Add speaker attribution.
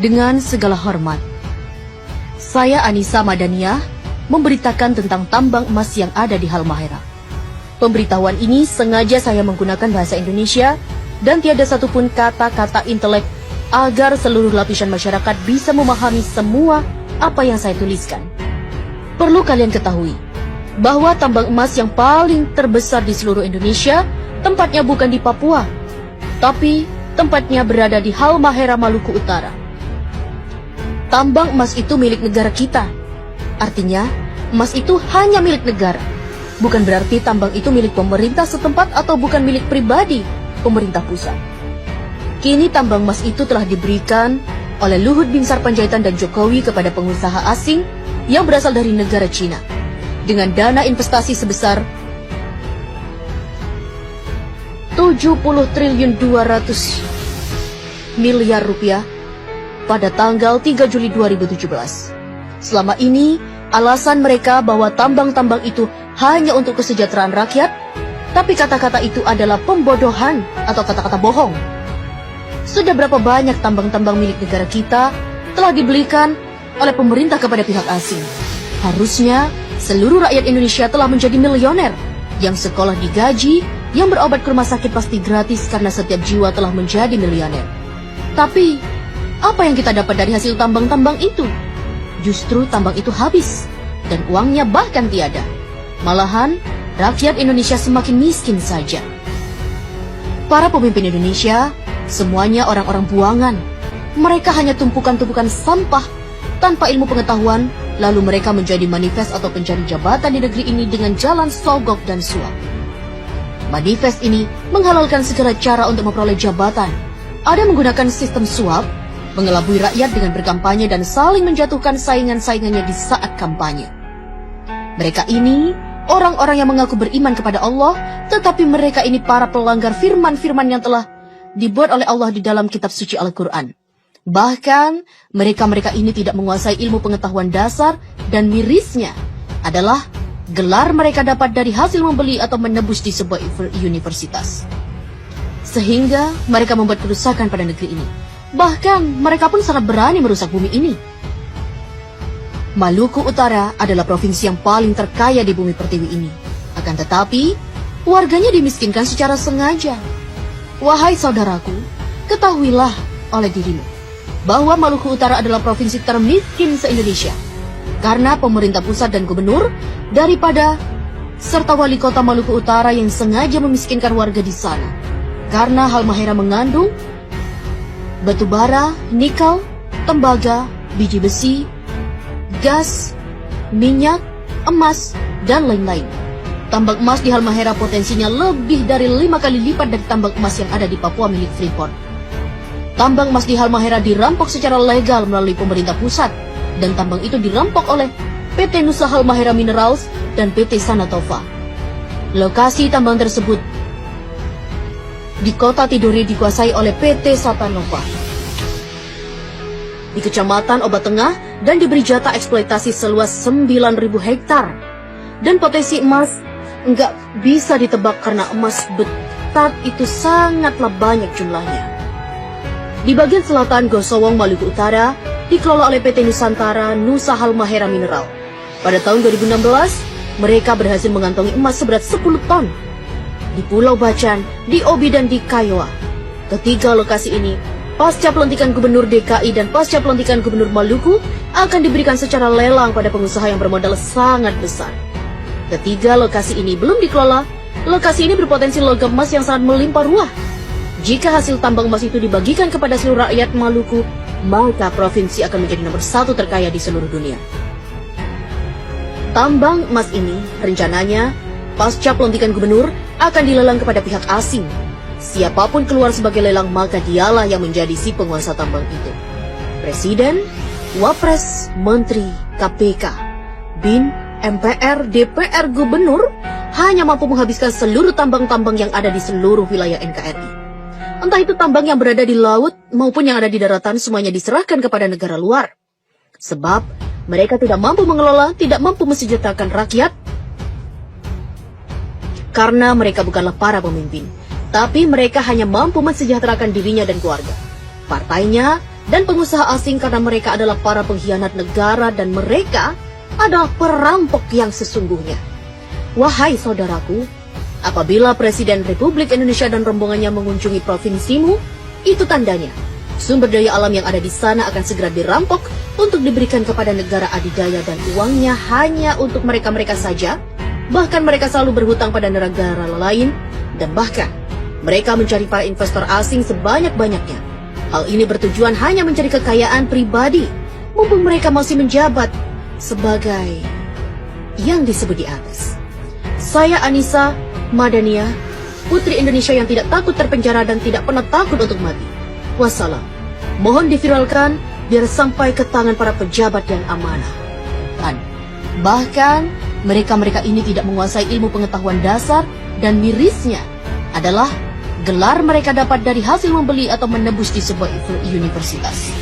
Speaker 1: Dengan segala hormat, saya Anissa Madaniah memberitakan tentang tambang emas yang ada di Halmahera. Pemberitahuan ini sengaja saya menggunakan bahasa Indonesia dan tiada satupun kata-kata intelek agar seluruh lapisan masyarakat bisa memahami semua apa yang saya tuliskan. Perlu kalian ketahui bahwa tambang emas yang paling terbesar di seluruh Indonesia tempatnya bukan di Papua, tapi tempatnya berada di Halmahera, Maluku Utara. Tambang emas itu milik negara kita. Artinya, emas itu hanya milik negara. Bukan berarti tambang itu milik pemerintah setempat atau bukan milik pribadi pemerintah pusat. Kini tambang emas itu telah diberikan oleh Luhut Binsar Panjaitan dan Jokowi kepada pengusaha asing yang berasal dari negara Cina dengan dana investasi sebesar 70 triliun 200 miliar rupiah pada tanggal 3 Juli 2017. Selama ini, alasan mereka bahwa tambang-tambang itu hanya untuk kesejahteraan rakyat, tapi kata-kata itu adalah pembodohan atau kata-kata bohong. Sudah berapa banyak tambang-tambang milik negara kita telah dibelikan oleh pemerintah kepada pihak asing. Harusnya seluruh rakyat Indonesia telah menjadi milioner, yang sekolah digaji, yang berobat ke rumah sakit pasti gratis karena setiap jiwa telah menjadi miliuner. Tapi, apa yang kita dapat dari hasil tambang-tambang itu? Justru tambang itu habis, dan uangnya bahkan tiada. Malahan, rakyat Indonesia semakin miskin saja. Para pemimpin Indonesia, semuanya orang-orang buangan. Mereka hanya tumpukan-tumpukan sampah tanpa ilmu pengetahuan, lalu mereka menjadi manifest atau pencari jabatan di negeri ini dengan jalan sogok dan suap. Manifest ini menghalalkan segala cara untuk memperoleh jabatan. Ada menggunakan sistem suap, mengelabui rakyat dengan berkampanye dan saling menjatuhkan saingan-saingannya di saat kampanye. Mereka ini orang-orang yang mengaku beriman kepada Allah, tetapi mereka ini para pelanggar firman-firman yang telah dibuat oleh Allah di dalam kitab suci Al-Quran. Bahkan, mereka-mereka ini tidak menguasai ilmu pengetahuan dasar, dan mirisnya adalah gelar mereka dapat dari hasil membeli atau menebus di sebuah universitas. Sehingga mereka membuat kerusakan pada negeri ini. Bahkan, mereka pun sangat berani merusak bumi ini. Maluku Utara adalah provinsi yang paling terkaya di bumi pertiwi ini. Akan tetapi, warganya dimiskinkan secara sengaja. Wahai saudaraku, ketahuilah oleh dirimu bahwa Maluku Utara adalah provinsi termiskin se-Indonesia. Karena pemerintah pusat dan gubernur daripada serta wali kota Maluku Utara yang sengaja memiskinkan warga di sana. Karena Halmahera mengandung batu bara, nikel, tembaga, biji besi, gas, minyak, emas, dan lain-lain. Tambang emas di Halmahera potensinya lebih dari 5 kali lipat dari tambang emas yang ada di Papua milik Freeport. Tambang emas di Halmahera dirampok secara legal melalui pemerintah pusat, dan tambang itu dirampok oleh PT Nusa Halmahera Minerals dan PT Sanatova. Lokasi tambang tersebut di kota Tidore dikuasai oleh PT Satanova di Kecamatan Obat Tengah dan diberi jatah eksploitasi seluas 9.000 hektar. Dan potensi emas nggak bisa ditebak karena emas betat itu sangatlah banyak jumlahnya. Di bagian selatan Gosowong, Maluku Utara, dikelola oleh PT Nusantara Nusa Halmahera Mineral. Pada tahun 2016, mereka berhasil mengantongi emas seberat 10 ton. Di Pulau Bacan, di Obi, dan di Kiowa. Ketiga lokasi ini, pasca pelantikan Gubernur DKI dan pasca pelantikan Gubernur Maluku, akan diberikan secara lelang pada pengusaha yang bermodal sangat besar. Ketiga lokasi ini belum dikelola. Lokasi ini berpotensi logam emas yang sangat melimpah ruah. Jika hasil tambang emas itu dibagikan kepada seluruh rakyat Maluku, maka provinsi akan menjadi nomor 1 terkaya di seluruh dunia. Tambang emas ini rencananya pasca pelantikan gubernur akan dilelang kepada pihak asing. Siapapun keluar sebagai lelang, maka dialah yang menjadi si penguasa tambang itu. Presiden, Wapres, Menteri, KPK, BIN, MPR, DPR, Gubernur hanya mampu menghabiskan seluruh tambang-tambang yang ada di seluruh wilayah NKRI. Entah itu tambang yang berada di laut maupun yang ada di daratan, semuanya diserahkan kepada negara luar. Sebab mereka tidak mampu mengelola, tidak mampu mensejahterakan rakyat, karena mereka bukanlah para pemimpin, tapi mereka hanya mampu mensejahterakan dirinya dan keluarga. Partainya dan pengusaha asing karena mereka adalah para pengkhianat negara dan mereka adalah perampok yang sesungguhnya. Wahai saudaraku, apabila Presiden Republik Indonesia dan rombongannya mengunjungi provinsimu, itu tandanya sumber daya alam yang ada di sana akan segera dirampok untuk diberikan kepada negara adidaya dan uangnya hanya untuk mereka-mereka saja. Bahkan mereka selalu berhutang pada negara lain dan bahkan mereka mencari para investor asing sebanyak-banyaknya. Hal ini bertujuan hanya mencari kekayaan pribadi mumpung mereka masih menjabat sebagai yang disebut di atas. Saya Anissa Madania, putri Indonesia yang tidak takut terpenjara dan tidak pernah takut untuk mati. Wassalam. Mohon diviralkan biar sampai ke tangan para pejabat yang amanah. Dan bahkan mereka-mereka ini tidak menguasai ilmu pengetahuan dasar dan mirisnya adalah gelar mereka dapat dari hasil membeli atau menebus di sebuah universitas.